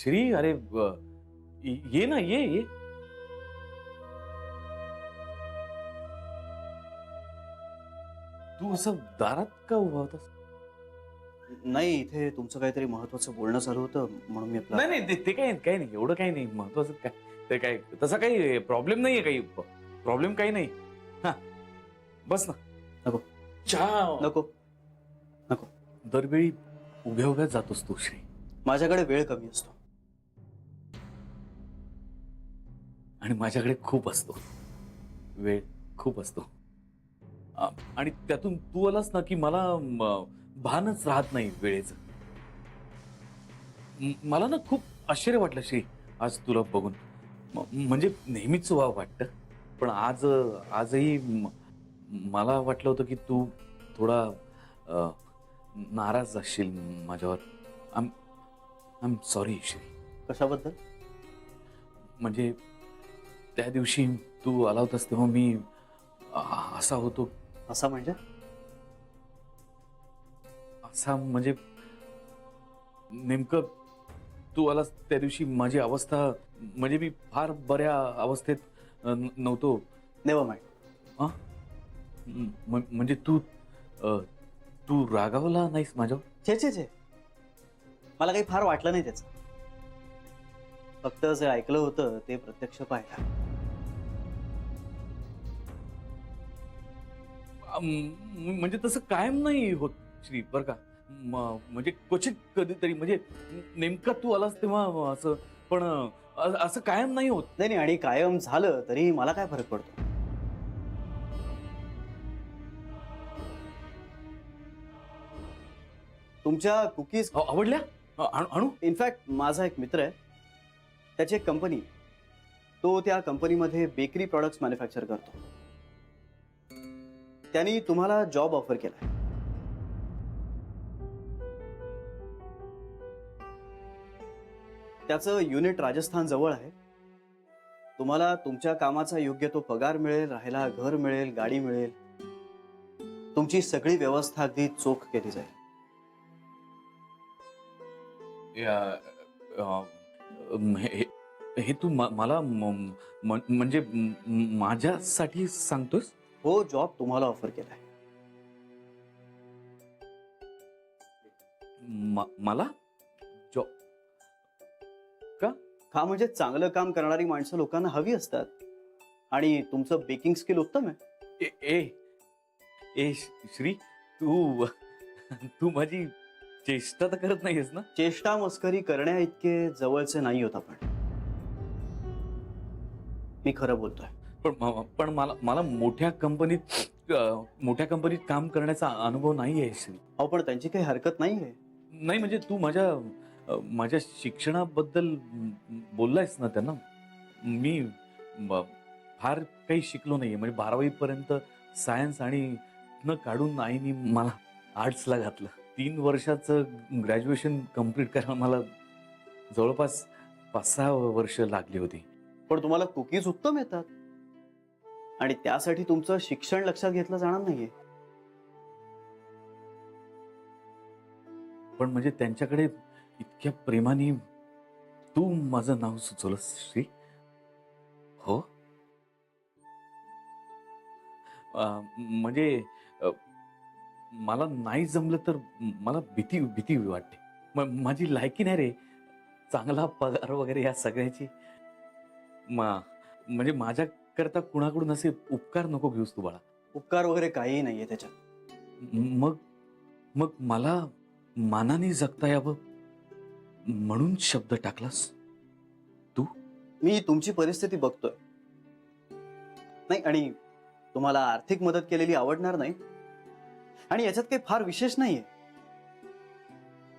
श्री, अरे ये ना, ये. तू असं दारात का उभा होतास? नाही, इथे तुमचं काहीतरी महत्वाचं बोलणं चालू होतं म्हणून मी आपला. नाही नाही, ते काही नाही, एवढं काही नाही महत्वाचं. काय ते, काय तसा काही प्रॉब्लेम नाहीये, काही प्रॉब्लेम काही नाही. हा, बस ना. नको चहा. नको नको. दरवेळी उभ्या उभ्या जातोस तू श्री. माझ्याकडे वेळ कमी असतो. आणि माझ्याकडे खूप असतो वेळ, खूप असतो. आणि त्यातून तू आलास ना की मला भानच राहत नाही वेळेचं. मला ना खूप आश्चर्य वाटलं श्री आज तुला बघून. म्हणजे नेहमीच वाटतं, पण आजही मला वाटलं होतं की तू थोडा नाराज असशील माझ्यावर. I am sorry Shri. कशाबद्दल? म्हणजे त्या दिवशी तू आला होतास तेव्हा मी असा होतो. असा म्हणजे? असा म्हणजे नेमकं तू आलास त्या दिवशी माझी अवस्था, म्हणजे मी फार बऱ्या अवस्थेत नव्हतो. Never mind. म्हणजे तू तू रागावला नाहीस माझ्यावर? छे, मला काही फार वाटलं नाही त्याचं. फक्त जे ऐकलं होतं ते प्रत्यक्ष पाहिलं. म्हणजे तसं कायम नाही होत श्री, बर का. म्हणजे क्वचित कधीतरी, म्हणजे नेमका तू आलास तेव्हा असं, पण असं कायम नाही होत. नाही, आणि कायम झालं तरी मला काय फरक पडतो? तुमच्या कुकीज आवडल्या? आणू? इनफॅक्ट माझा एक मित्र आहे, त्याची एक कंपनी, तो त्या कंपनीमध्ये बेकरी प्रॉडक्ट्स मॅन्युफॅक्चर करतो. त्यांनी तुम्हाला जॉब ऑफर केलाय. त्याचं युनिट राजस्थान जवळ आहे. तुम्हाला तुमच्या कामाचा योग्य तो पगार मिळेल, राहायला घर मिळेल, गाडी मिळेल. तुमची सगळी व्यवस्था अगदी चोख केली जाईल. हे तू मला म्हणजे माझ्यासाठी सांगतोस? हो, जॉब तुम्हाला ऑफर केलाय. मला जॉब का? का म्हणजे चांगलं काम करणारी माणसं लोकांना हवी असतात. आणि तुमचं बेकिंग स्किल उत्तम आहे. ए ए श्री, तू तू माझी चेष्टा तर करत नाहीयेस ना? चेष्टा मस्करी करण्या इतके जवळचे नाही होत आपण. मी खरं बोलतोय. पण मला मोठ्या कंपनीत काम करण्याचा अनुभव नाही आहे श्री. अहो, पण त्यांची काही हरकत नाहीये. नाही म्हणजे तू माझ्या शिक्षणाबद्दल बोललायस ना त्यांना. मी फार काही शिकलो नाहीये. म्हणजे 12वी पर्यंत सायन्स, आणि न काढून आईनी मला आर्ट्सला घातलं. 3 वर्षाचं ग्रॅज्युएशन कम्प्लीट करायला मला जवळपास 5-6 वर्ष लागली होती. पण तुम्हाला कुकीज उत्तम येतात, आणि त्यासाठी तुमचं शिक्षण लक्षात घेतलं जाणार नाहीये. पण म्हणजे त्यांच्याकडे इतक्या प्रेमाने तू माझं नाव सुचवलंस श्री. हो, म्हणजे मला नाही जमलं तर मला भीती वाटते. माझी लायकी नाही रे चांगला पगार वगैरे या सगळ्याची. म्हणजे माझ्या करता कुणाकडून असे उपकार नको घेऊस तू बाळा. उपकार वगैरे काहीही नाहीये त्याच्यात. मग मला मानाने जगता यावं म्हणून शब्द टाकलास तू. मी तुमची परिस्थिती बघतोय. नाही, आणि तुम्हाला आर्थिक मदत केलेली आवडणार नाही, आणि याच्यात काही फार विशेष नाहीये.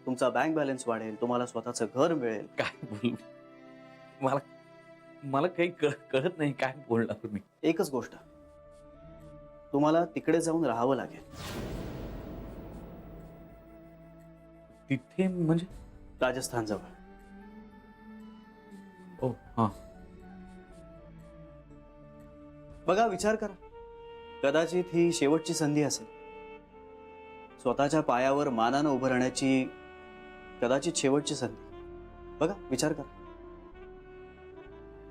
तुमचा बँक बॅलन्स वाढेल, तुम्हाला स्वतःचं घर मिळेल. काय बोलू, मला काही कळत नाही काय बोलणार मी. एकच गोष्ट, तुम्हाला तिकडे जाऊन राहावं लागेल. तिथे म्हणजे? राजस्थान जवळ. ओ हा. बघा, विचार करा. कदाचित ही शेवटची संधी असेल. स्वतःच्या पायावर मानानं उभं राहण्याची कदाचित शेवटची संधी. बघा, विचार करा.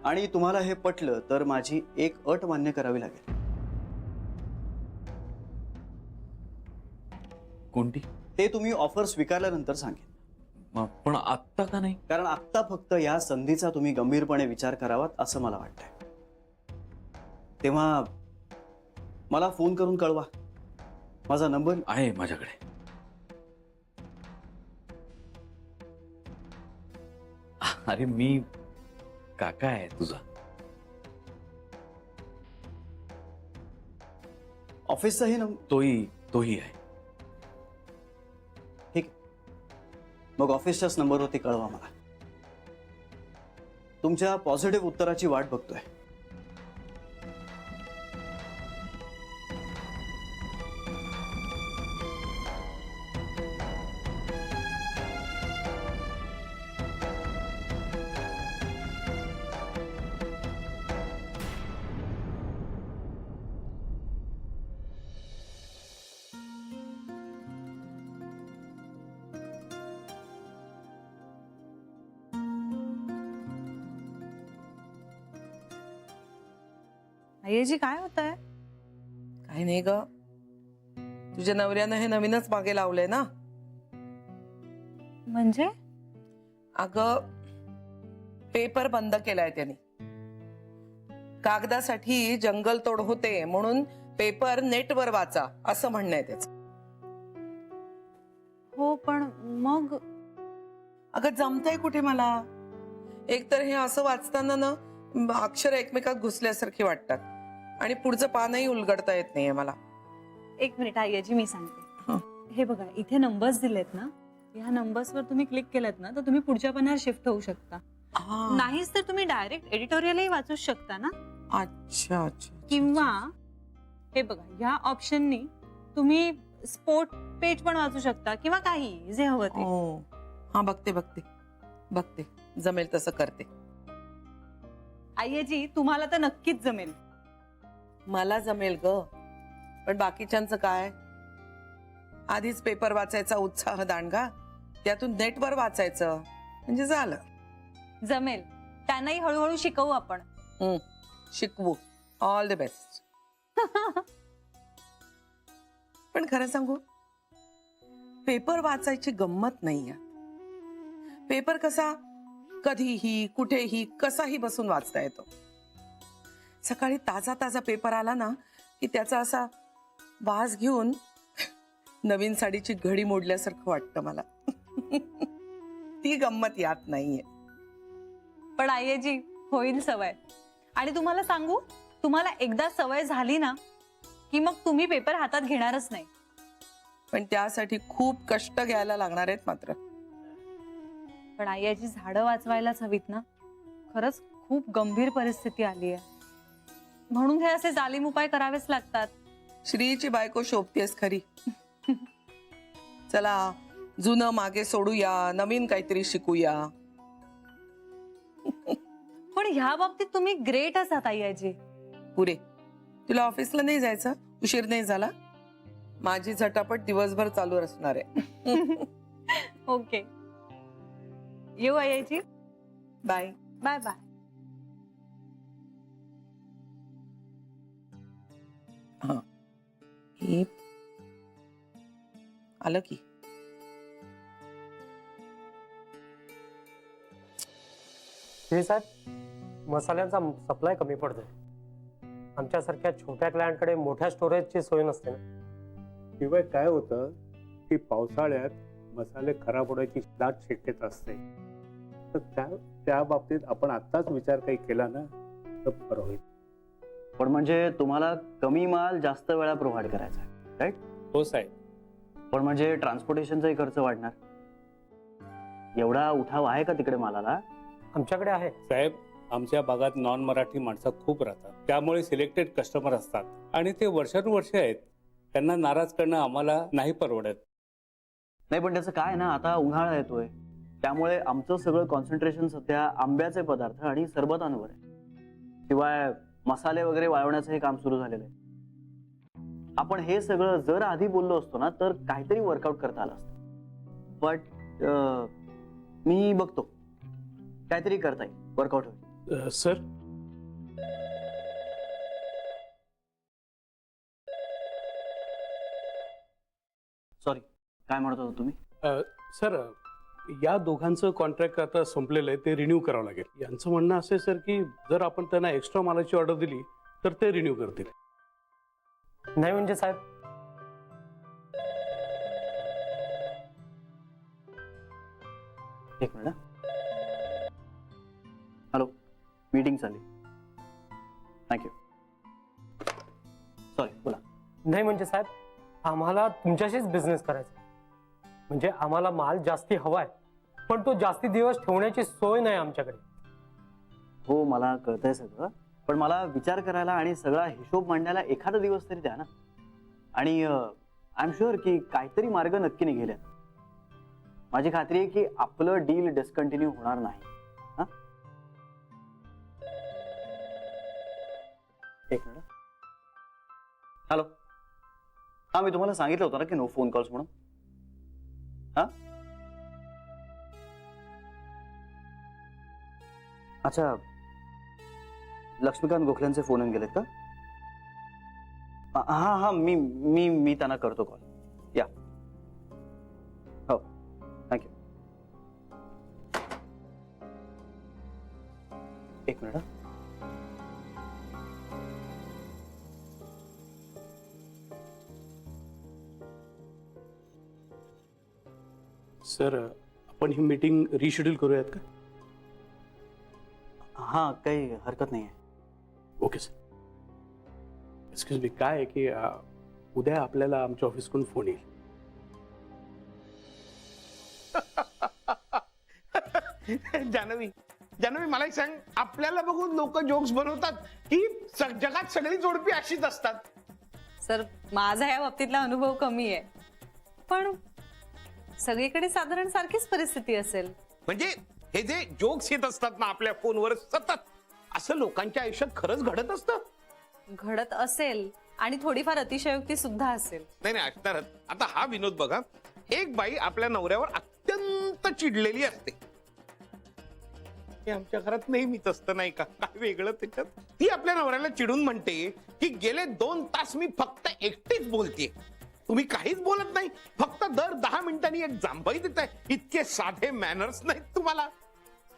आणि तुम्हाला हे पटलं तर माझी एक अट मान्य करावी लागेल. कोणती? ते तुम्ही ऑफर स्वीकारल्यानंतर सांगेन. पण आत्ता का नाही? कारण आत्ता फक्त या संधीचा तुम्ही गंभीरपणे विचार करावा असं मला वाटतंय. तेव्हा मला फोन करून कळवा. माझा नंबर आहे माझ्याकडे. अरे मी काका आहे तुझा. ऑफिसचाही तोही आहे. ठीक आहे. मग ऑफिसच्याच नंबरवरती कळवा मला. तुमच्या पॉझिटिव्ह उत्तराची वाट बघतोय. अय्याजी काय होत आहे? काही नाही ग, तुझ्या नवऱ्यानं हे नवीनच मागे लावलंय ना. म्हणजे अगं, पेपर बंद केलाय त्यांनी. कागदासाठी जंगल तोड होते म्हणून पेपर नेटवर वाचा असं म्हणणं आहे त्याचं. हो, पण मग अगं जमतंय कुठे मला. एकतर हे असं वाचताना ना अक्षर एकमेकात घुसल्यासारखी वाटतात आणि पुढचं पानही उलगडता येत नाहीये मला. एक मिनिट अय्याजी, मी सांगते. हं. हे बघा, इथे नंबर्स दिलेत ना, ह्या नंबर्सवर तुम्ही क्लिक केलात ना तर तुम्ही पुढच्या पानावर शिफ्ट होऊ शकता. हा. नाहीच तर तुम्ही डायरेक्ट एडिटोरियलही वाचू शकता ना. अच्छा अच्छा. किंवा हे बघा, ह्या ऑप्शननी तुम्ही स्पोर्ट पेज पण वाचू शकता किंवा काही जे हवं ते. हो. हा, बघते बघते बघते, जमेल तसं करते. अय्याजी, तुम्हाला तर नक्कीच जमेल. मला जमेल ग, पण बाकीच्यांचं काय. आधीच पेपर वाचायचा उत्साह दांडगा, त्यातून नेटवर वाचायचं म्हणजे झालं. जमेल, त्यांनाही हळूहळू शिकवू आपण. शिकवू. All the best. पण खरं सांगू, पेपर वाचायची गंमत नाही. पेपर कसा कधीही कुठेही कसाही बसून वाचता येतो. सकाळी ताजा ताजा पेपर आला ना की त्याचा असा वास घेऊन नवीन साडीची घडी मोडल्यासारखं वाटतं मला. ती गंमत यात नाहीये. पण अय्याजी, होईल सवय. आणि तुम्हाला सांगू, तुम्हाला एकदा सवय झाली ना की मग तुम्ही पेपर हातात घेणारच नाही. पण त्यासाठी खूप कष्ट घ्यायला लागणार आहेत मात्र. पण अय्याजी, झाडं वाचवायलाच हवीत ना. खरंच खूप गंभीर परिस्थिती आली आहे, म्हणून हे असे जालीम उपाय करावेच लागतात. श्रीची बायको शोभतेस खरी. चला, जुनं मागे सोडूया, नवीन काहीतरी शिकूया. पण ह्या बाबतीत तुम्ही ग्रेटच आहात अय्याजी. पुरे. तुला ऑफिसला नाही जायचं? उशीर नाही झाला? माझी झटापट दिवसभर चालू असणार आहे. ओके, येऊ अय्याजी. Bye bye bye. हा, हे आलं की. साहेब, मसाल्यांचा सप्लाय कमी पडतोय. आमच्यासारख्या छोट्या क्लायंटकडे मोठ्या स्टोरेजची सोय नसते ना. शिवाय काय होतं की पावसाळ्यात मसाले खराब होण्याची दाट शक्यता असते. तर त्या बाबतीत आपण आत्ताच विचार काही केला ना तर बरं होईल. पण म्हणजे तुम्हाला कमी माल जास्त वेळा प्रोव्हाइड करायचा आहे, राईट? हो साहेब. पण म्हणजे ट्रान्सपोर्टेशनचाही खर्च वाढणार. एवढा उठाव आहे का तिकडे मालाला? आमच्याकडे आहे साहेब, आमच्या भागात नॉन मराठी माणसं खूप राहतात, त्यामुळे सिलेक्टेड कस्टमर असतात आणि ते वर्षानुवर्षे आहेत. त्यांना नाराज करणं आम्हाला नाही परवडत. नाही, पण त्याचं काय ना, आता उन्हाळा येतोय, त्यामुळे आमचं सगळं कॉन्सन्ट्रेशन सध्या आंब्याचे पदार्थ आणि सरबतांवर आहे. शिवाय मसाले वगैरे वाळवण्याचं हे काम सुरू झालेलं आहे. आपण हे सगळं जर आधी बोललो असतो ना तर काहीतरी वर्कआउट करता आलं असतं. बट मी बघतो काहीतरी करता येईल, वर्कआउट होईल. सर, सॉरी, काय म्हणत होता तुम्ही? सर, या दोघांचं कॉन्ट्रॅक्ट आता संपलेलं आहे, ते रिन्यू करावं लागेल. यांचं म्हणणं असं आहे सर की जर आपण त्यांना एक्स्ट्रा मालाची ऑर्डर दिली तर ते रिन्यू करतील. नाही म्हणजे साहेब, एक मिनिट. हॅलो, मीटिंग चालली. थँक्यू. सॉरी, बोला. नाही म्हणजे साहेब, आम्हाला तुमच्याशीच बिझनेस करायचा. म्हणजे आम्हाला माल जास्ती हवाय, पण तो जास्ती दिवस ठेवण्याची सोय नाही आमच्याकडे. हो, मला कळतंय सगळं, पण मला विचार करायला आणि सगळा हिशोब मांडायला एखादा दिवस तरी द्या ना. आणि आय एम शुअर की काहीतरी मार्ग नक्की निघेल. माझी खात्री आहे की आपलं डील डिस्कंटिन्यू होणार नाही. हा, एक मिनिट. हॅलो, हा, मी तुम्हाला सांगितलं होतं ना की नो फोन कॉल्स म्हणून. हा, अच्छा, लक्ष्मीकांत गोखल्यांचे फोन येऊन गेलेत का? हा हा, मी मी मी त्यांना करतो कॉल. या, हो, थँक्यू. एक मिनिट. सर, आपण ही मीटिंग रिशेड्यूल करूयात का? हा, काही हरकत नाही आहे. Okay sir. एक्सक्यूज मी, काय आहे की उद्या आपल्याला आमच्या ऑफिसकडून फोन येईल. जानवी, जानवी, मला एक सांग, आपल्याला बघून लोक जोक्स बनवतात की जगात सगळी जोडपी अशीच असतात? सर, माझा या बाबतीतला अनुभव कमी आहे, पण सगळीकडे साधारण सारखीच परिस्थिती असेल. म्हणजे हे जे जोक्स येत असतात ना आपल्या फोनवर सतत, असं लोकांच्या आयुष्यात खरंच घडत असतं? घडत असेल आणि थोडीफार अतिशयोक्ती सुद्धा असेल. नाही नाही, असणारच. आता हा विनोद बघा, एक बाई आपल्या नवऱ्यावर अत्यंत चिडलेली असते. हे आमच्या घरात नेहमीच असतं नाही का? काय वेगळं त्याच्यात? ती आपल्या नवऱ्याला चिडून म्हणते की गेले 2 तास मी फक्त एकटीच बोलतेय, तुम्ही काहीच बोलत नाही, फक्त दर 10 मिनिटांनी एक जांभई देताय, इतके साधे मॅनर्स नाहीत तुम्हाला.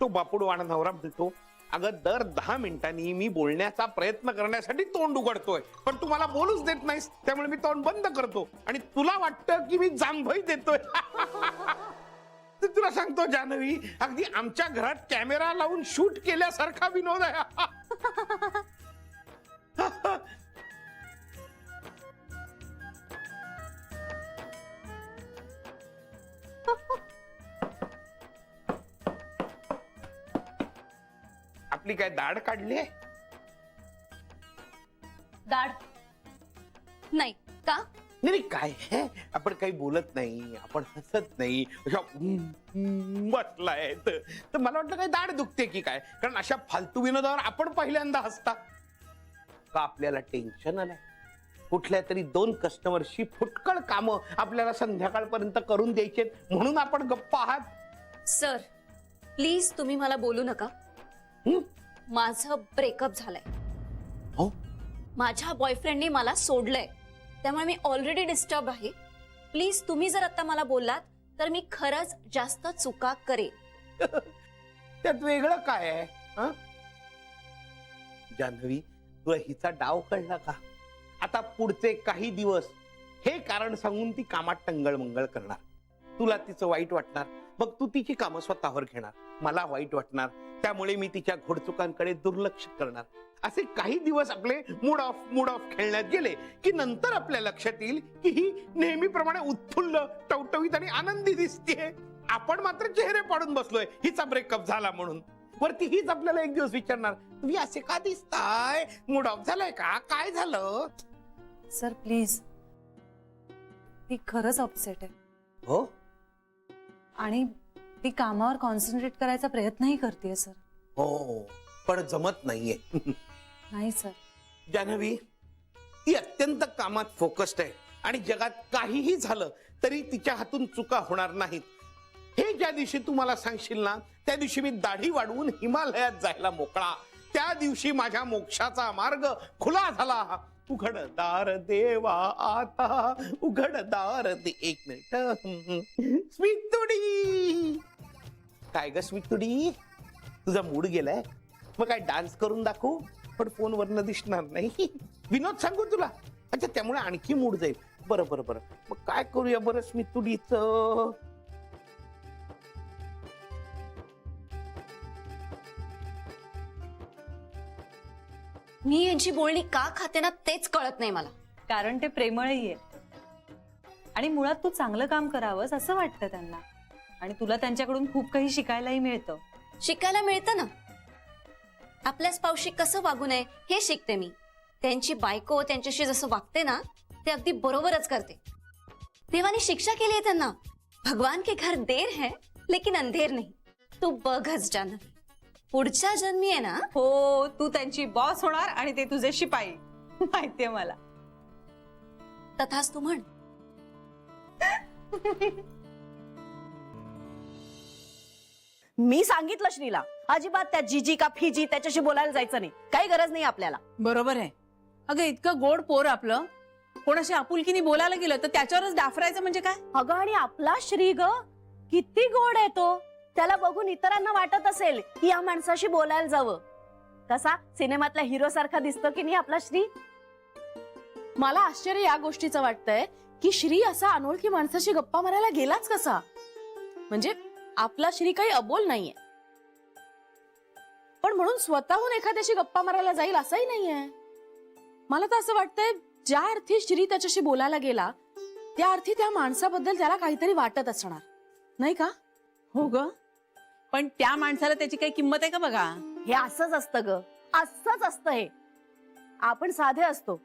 तो बापुडवाणा नवरा म्हणतो, अगं दर 10 मिनिटांनी मी बोलण्याचा प्रयत्न करण्यासाठी तोंड उघडतोय, पण तू मला बोलूच देत नाहीस, त्यामुळे मी तोंड बंद करतो आणि तुला वाटतं की मी जांभई देतोय. तुला सांगतो जानवी, अगदी आमच्या घरात कॅमेरा लावून शूट केल्यासारखा विनोद आहे. आपली काय दाढ काढली आहे? दाढ नाही का? नाही काय आहे? आपण काही बोलत नाही, आपण हसत नाही, अशा बसलाय तर मला वाटलं काय दाढ दुखते की काय, कारण अशा फालतू विनोदावर आपण पहिल्यांदा हसता का? आपल्याला टेन्शन आलंय, कुठल्या तरी 2 कस्टमरशी फुटकळ कामं आपल्याला संध्याकाळपर्यंत करून द्यायचे म्हणून आपण गप्प आहात? सर प्लीज तुम्ही मला बोलू नका. माझं ब्रेकअप झालंय. हो, माझ्या बॉयफ्रेंडने मला सोडलंय, त्यामुळे मी ऑलरेडी डिस्टर्ब आहे. प्लीज तुम्ही जर आता मला बोललात तर मी खरंच जास्त चुका करेन. त्यात वेगळं काय आहे? हा? जान्हवी, तुला हिचा डाव कळला का? आता पुढचे काही दिवस हे कारण सांगून ती कामात टंगळमंगळ करणार, तुला तिचं वाईट वाटणार, मग तू तिची कामं स्वतःवर घेणार, मला वाईट वाटणार, त्यामुळे मी तिच्या घोडचुकांकडे दुर्लक्ष करणार. असे काही दिवस आपले मूड ऑफ खेळण्यात गेले की नंतर आपल्या लक्षात येईल की ही नेहमीप्रमाणे उत्फुल्ल, टवटवीत आणि आनंदी दिसतेय. आपण मात्र चेहरे पाडून बसलोय हिचा ब्रेकअप झाला म्हणून. वरती हीच आपल्याला एक दिवस विचारणार, तुम्ही असे का दिसताय? मूड ऑफ झालाय का? काय झालं? सर प्लीज, ती खरंच अपसेट आहे हो, आणि ती कामावर कॉन्सन्ट्रेट करायचा प्रयत्नही करते सर. हो, पण जमत नाहीये. नाही सर. जान्हवी, ती अत्यंत कामात फोकस्ड आहे आणि जगात काहीही झालं तरी तिच्या हातून चुका होणार नाहीत. हे ज्या दिवशी तू मला सांगशील ना त्या दिवशी मी दाढी वाढवून हिमालयात जायला मोकळा. त्या दिवशी माझ्या मोक्षाचा मार्ग खुला झाला. उघड दार देवा आता, उघड दार दे. एक मिनिट. स्मितुडी, काय ग स्मितुडी, तुझा मूड गेलाय? मग काय डान्स करून दाखवू? पण फोनवरनं दिसणार नाही. विनोद सांगू तुला? अच्छा, त्यामुळे आणखी मूड जाईल. बरं बरं बरं, मग काय करूया बरं स्मितुडीच? मी यांची बोलणी का खाते ना तेच कळत नाही मला. कारण ते प्रेमळही आहे आणि मुळात तू चांगलं काम करावंस असं वाटतं त्यांना, आणि तुला त्यांच्याकडून खूप काही शिकायलाही मिळतं. शिकायला मिळतं ना. आपल्या स्पाऊसशी कसं वागू नये हे शिकते मी. त्यांची बायको त्यांच्याशी जसं वागते ना ते अगदी बरोबरच करते. देवाने शिक्षा केली आहे त्यांना. भगवान के घर देर है लेकिन अंधेर नहीं. तू बघच जान्हवी, पुढच्या जन्मी आहे ना. हो, तू त्यांची बॉस होणार आणि ते तुझे शिपाई. माहितीये मला. तथाच तू म्हण. मी सांगितलं श्रीला, अजिबात त्या जीजी का फिजी त्याच्याशी बोलायला जायचं नाही. काही गरज नाही आपल्याला. बरोबर आहे. अगं इतकं गोड पोर आपलं, कोणाशी आपुलकीने बोलायला गेलं तर त्याच्यावरच डाफरायचं म्हणजे काय? अगं आणि आपला श्री ग किती गोड आहे तो. त्याला बघून इतरांना वाटत असेल की या माणसाशी बोलायला जावं. कसा सिनेमातल्या हिरो सारखा दिसतो की नाही आपला श्री. मला आश्चर्य या गोष्टीचं वाटतंय की श्री असा अनोळखी माणसाशी गप्पा मारायला गेलाच कसा. म्हणजे आपला श्री काही अबोल नाहीये, पण म्हणून स्वतःहून एखाद्याशी गप्पा मारायला जाईल असंही नाहीये. मला तर असं वाटतंय ज्या अर्थी श्री त्याच्याशी बोलायला गेला त्या अर्थी त्या माणसाबद्दल त्याला काहीतरी वाटत असणार, नाही का? हो ग, पण त्या माणसाला त्याची काही किंमत आहे का बघा. हे असंच असतं ग, असंच असतं हे. आपण साधे असतो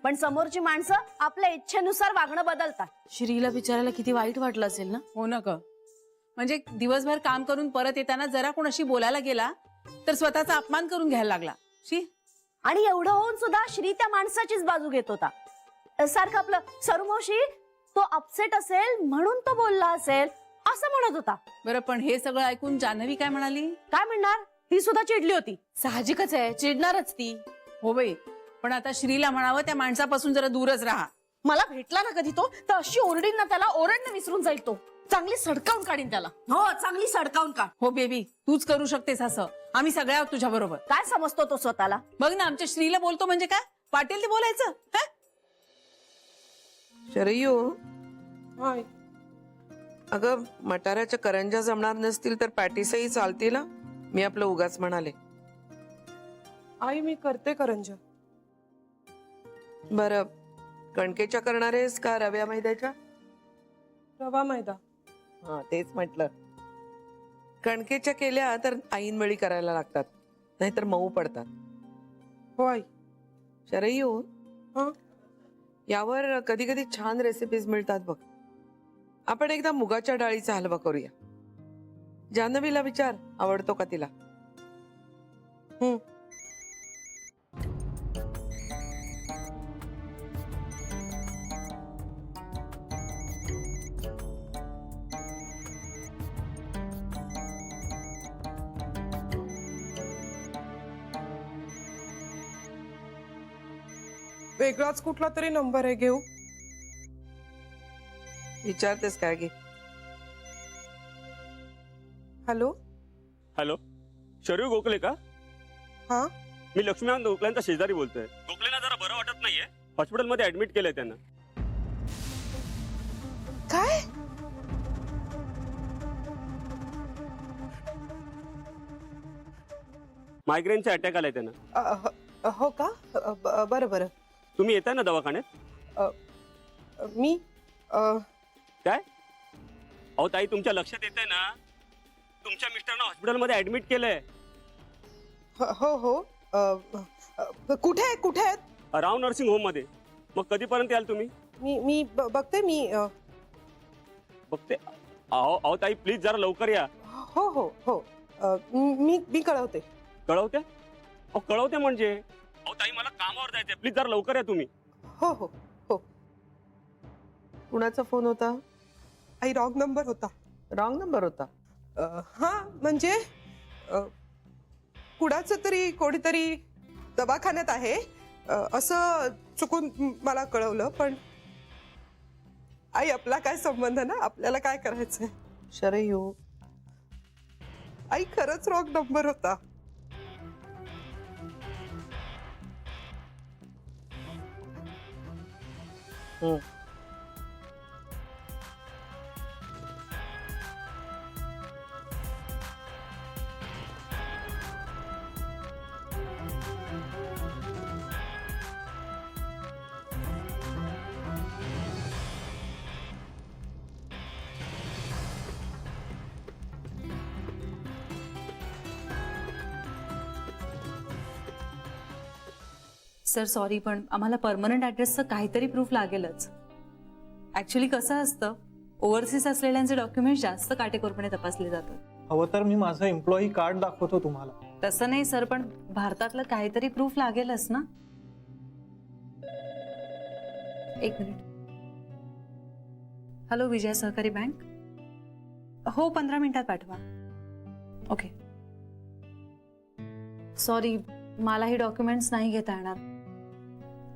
पण समोरची माणसं आपल्या इच्छेनुसार वागणं बदलतात. श्रीला बिचारायला किती वाईट वाटलं असेल ना. हो ना ग, म्हणजे दिवसभर काम करून परत येताना जरा कोणाशी बोलायला गेला तर स्वतःचा अपमान करून घ्यायला लागला. शी. आणि एवढं होऊन सुद्धा श्री त्या माणसाचीच बाजू घेत होता. सारखं आपलं सरुमावशी तो अपसेट असेल म्हणून तो बोलला असेल असं म्हणत होता. बरं, पण हे सगळं ऐकून जान्हवी काय म्हणाली? काय म्हणणार, ती सुद्धा चिडली होती. साहजिकच आहे, चिडणारच ती. हो बाई, पण आता श्रीला म्हणावं त्या माणसापासून जरा दूरच राहा. मला भेटला ना कधी तो तर अशी ओरडीन ना त्याला, ओरडणं विसरून जाईल तो. चांगली सडकावून काढीन त्याला. हो, चांगली सडकावून काढ. हो बेबी, तूच करू शकतेस असं. आम्ही सगळ्या आहोत तुझ्या बरोबर. काय समजतो तो स्वतःला? बघ ना, आमच्या श्रीला बोलतो म्हणजे काय वाटेल ते बोलायचं. हं? शरयू, अगं मटाराच्या करंजा जमणार नसतील तर पॅटीसही चालतील ना. मी आपलं उगाच म्हणाले. आई मी करते करंजा. बरं, कणकेच्या करणार आहेस का रव्या मैद्याच्या? रवा मैदा. हा, तेच म्हटलं. कणकेच्या केल्या तर ऐनवेळी करायला लागतात, नाहीतर मऊ पडतात. हो आई. शरयू, हं? यावर कधी कधी छान रेसिपीज मिळतात बघ. आपण एकदा मुगाच्या डाळीचा हलवा करूया. जान्हवीला विचार, आवडतो का तिला. वेगळाच कुठला तरी नंबर आहे, घेऊ? विचारतेस काय गे. हॅलो. हॅलो, शरयू गोखले का? हा. मी लक्ष्मीकांत गोखल्यांचा शेजारी बोलतोय. गोखलेंना जरा बरं वाटत नाहीये, हॉस्पिटलमध्ये ऍडमिट केलंय त्यांना. काय? मायग्रेनचा अटॅक आलाय त्यांना. हो का? बरं बरं. तुम्ही येताय ना दवाखान्यात? मी काय? अहो ताई, तुमच्या लक्षात येतंय ना, तुमच्या मिस्टरांना हॉस्पिटलमध्ये ऍडमिट केलंय. हो हो. कुठे आहेत, कुठे आहेत? राव नर्सिंग होम मध्ये. मग कधीपर्यंत याल तुम्ही? मी बघते. मी बघते. अहो ताई, प्लीज जरा लवकर या. हो हो हो. मी कळवते. कळवते? अहो कळवते म्हणजे? अहो ताई, मला कामावर जायचंय, प्लीज जरा लवकर या तुम्ही. हो हो हो. कुणाचा फोन होता? आई रॉंग नंबर होता. रॉंग नंबर होता. हा म्हणजे कुणाचं तरी कोणीतरी दवाखान्यात आहे असं चुकून मला कळवलं. पण आई आपला काय संबंध ना, आपल्याला काय करायचंय. शरयू, आई खरंच रॉंग नंबर होता. सर सॉरी, पण आम्हाला परमनंट ऍड्रेसचं काहीतरी प्रूफ लागेलच. ऍक्च्युली कसं असतं, ओव्हरसीज असलेल्यांचे डॉक्युमेंट जास्त काटेकोरपणे तपासले जातात. हवं तर मी माझं एम्प्लॉई कार्ड दाखवतो तुम्हाला. तसं नाही सर, पण भारतातलं काहीतरी प्रूफ लागेलच ना. एक मिनिट. हॅलो, विजय सहकारी बँक. हो, 15 मिनिटात पाठवा. ओके. सॉरी, मला हे डॉक्युमेंट्स नाही घेता येणार.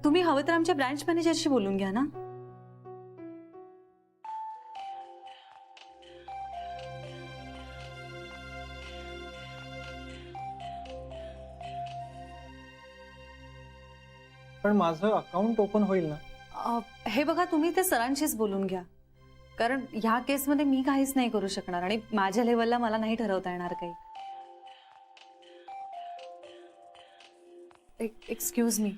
तुम्ही हवं तर आमच्या ब्रांच मॅनेजरशी बोलून घ्या ना. पण माझं अकाउंट ओपन होईल ना. हे बघा, तुम्ही ते सरांशीच बोलून घ्या, कारण ह्या केसमध्ये मी काहीच नाही करू शकणार आणि माझ्या लेवलला मला नाही ठरवता येणार काही. एक्सक्यूज मी,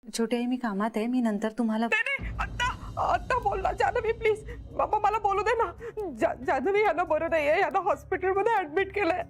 छोटी आई, मी कामात आहे. मी नंतर तुम्हाला. आता बोल ना जान्हवी, प्लीज. मला बोलू दे ना. जान्हवी यांना बरं नाहीये, यांना हॉस्पिटलमध्ये ऍडमिट केलंय.